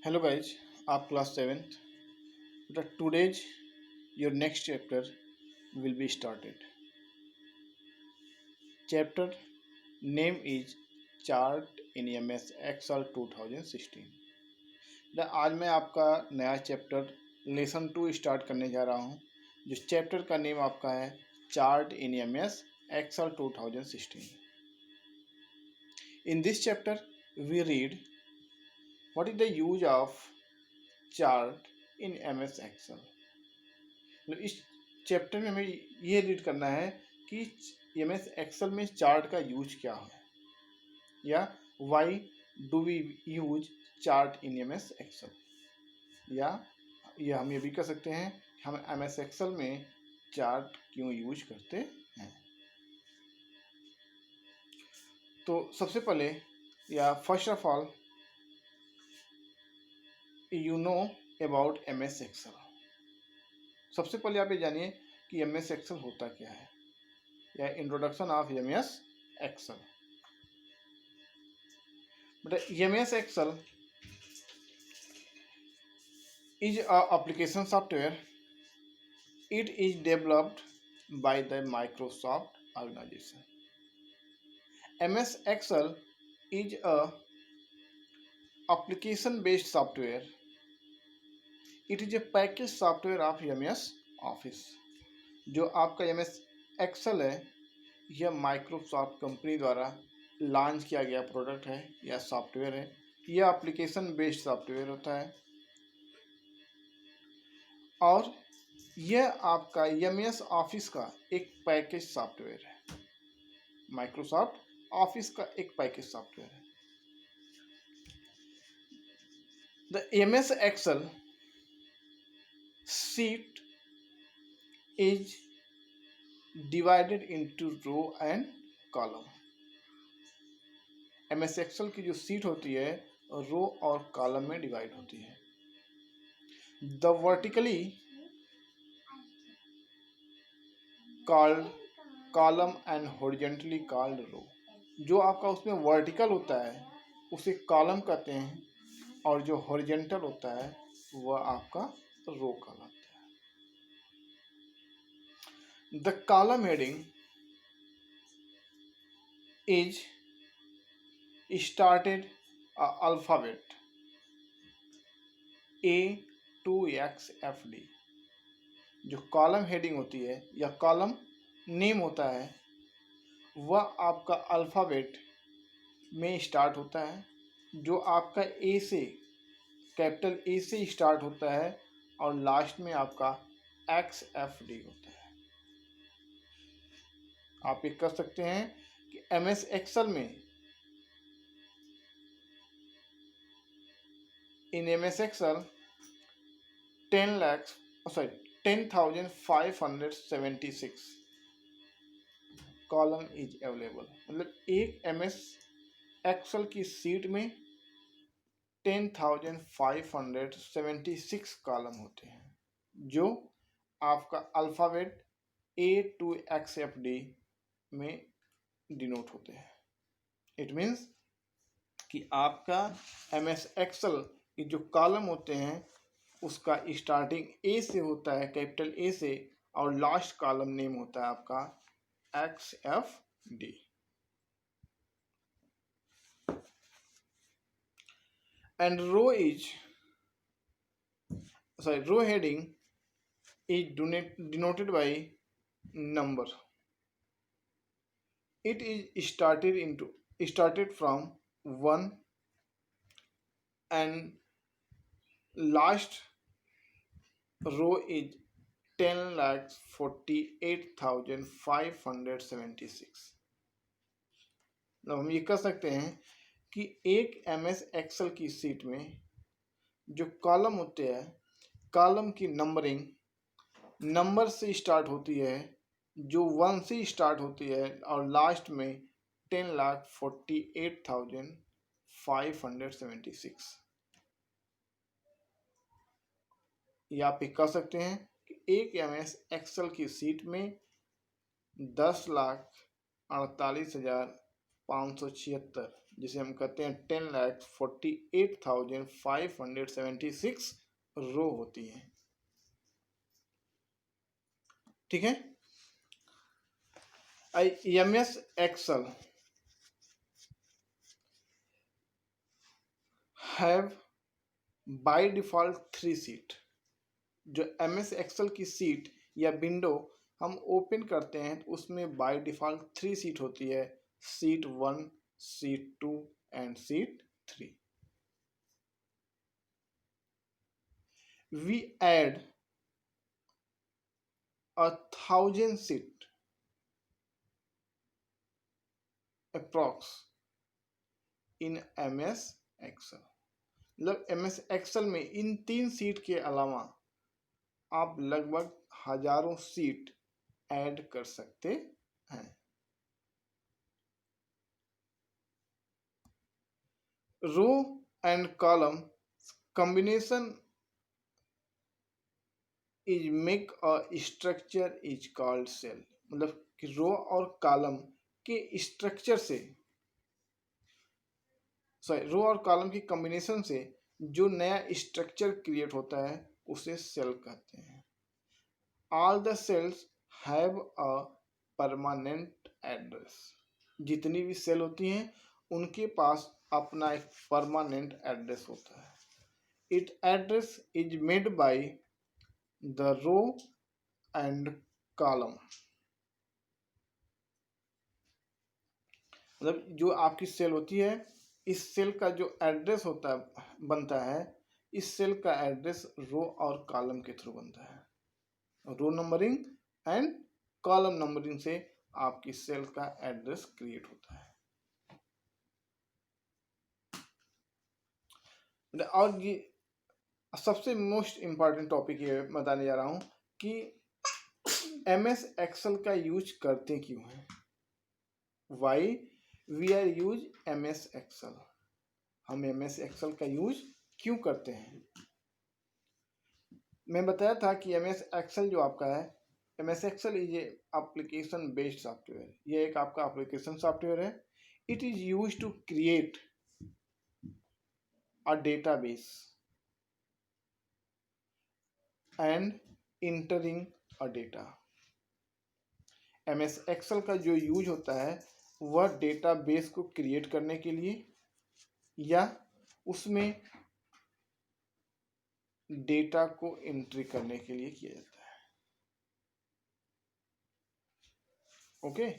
Hello guys, आप class seventh बेटा today's your next chapter will be started. Chapter name is chart in M S Excel 2016. बेटा आज मैं आपका नया चैप्टर लेसन 2 स्टार्ट करने जा रहा हूँ. जिस चैप्टर का नेम आपका है chart in M S Excel 2016. In this chapter we read what is the use of chart in MS Excel. तो इस चैप्टर में हमें ये रीड करना है कि MS Excel में चार्ट का यूज क्या है या why do we use chart in MS Excel. या हम ये भी कर सकते हैं हम MS Excel में चार्ट क्यों यूज करते हैं. तो सबसे पहले या first of all you know about MS Excel. सबसे पहले आप ये जानिए कि MS Excel होता क्या है या इंट्रोडक्शन ऑफ MS Excel. बेटा MS Excel is a application software. It is developed by the Microsoft organization. MS Excel is a application based software. It is a package software of MS Office. जो आपका MS Excel है यह Microsoft company द्वारा launch किया गया product है या software है. यह एप्लीकेशन बेस्ड सॉफ्टवेयर होता है और यह आपका MS ऑफिस का एक पैकेज सॉफ्टवेयर है. माइक्रोसॉफ्ट ऑफिस का एक पैकेज सॉफ्टवेयर है. The MS Excel sheet is divided into row and column. MS Excel की जो सीट होती है रो और कॉलम में डिवाइड होती है. The vertically called column and horizontally called row. जो आपका उसमें वर्टिकल होता है उसे कॉलम कहते हैं और जो हॉरिजॉन्टल होता है वह आपका रो कहलाता है. The column heading is started alphabet A to XFD. जो कॉलम हेडिंग होती है या कॉलम नेम होता है वह आपका अल्फ़ाबेट में स्टार्ट होता है जो आपका ए से कैपिटल ए से स्टार्ट होता है और लास्ट में आपका XFD होता है. आप ये कर सकते हैं कि MS Excel में इन MS Excel 10,576 column is available. मतलब एक MS Excel की सीट में 10,576 कॉलम होते हैं जो आपका अल्फ़ाबेट A to XFD में डिनोट होते हैं. इट मीन्स कि आपका MS Excel के जो कॉलम होते हैं उसका स्टार्टिंग A से होता है कैपिटल A से और लास्ट कॉलम नेम होता है आपका XFD. And row heading is denoted by number. It is started from 1 and last row is 10,48,576. हम ये कर सकते हैं कि एक MS Excel की सीट में जो कॉलम होते हैं कॉलम की नंबरिंग नंबर से स्टार्ट होती है जो 1 से स्टार्ट होती है और लास्ट में 10,48,576. या आप कह सकते हैं कि एक MS Excel की सीट में 10,48,576 जिसे हम कहते हैं 10,48,576 रो होती है। ठीक है। MS Excel have by default 3 sheet. जो MS एक्सेल की सीट या विंडो हम ओपन करते हैं तो उसमें बाय डिफॉल्ट 3 सीट होती है, seat 1, seat 2 and seat 3। We add 1,000 seat approx in MS Excel। मतलब MS Excel में इन 3 सीट के अलावा आप लगभग हजारों सीट ऐड कर सकते हैं। Row and column combination is make a structure is called cell. मतलब कि रो और कॉलम के स्ट्रक्चर से, सॉरी, रो और कॉलम की कॉम्बिनेशन से जो नया स्ट्रक्चर क्रिएट होता है उसे सेल कहते हैं। All the cells have a permanent address. जितनी भी सेल होती हैं उनके पास अपना एक परमानेंट एड्रेस होता है। It address is made by the row and column. मतलब जो आपकी सेल होती है, इस सेल का जो एड्रेस होता है, बनता है, इस सेल का एड्रेस रो और कॉलम के थ्रू बनता है। रो नंबरिंग एंड कॉलम नंबरिंग से आपकी सेल का एड्रेस क्रिएट होता है। और ये सबसे मोस्ट इम्पॉर्टेंट टॉपिक ये बताने जा रहा हूं कि MS एक्सेल का यूज करते क्यों हैं। Why we are use MS Excel. हम MS एक्सेल का यूज क्यों करते हैं। मैं बताया था कि MS एक्सेल जो आपका है, MS Excel is a application based software. ये एक आपका एप्लीकेशन सॉफ्टवेयर है। It is use to create a database and entering a data. MS Excel का जो यूज होता है वह डेटाबेस को क्रिएट करने के लिए या उसमें डेटा को एंट्री करने के लिए किया जाता है। ओके।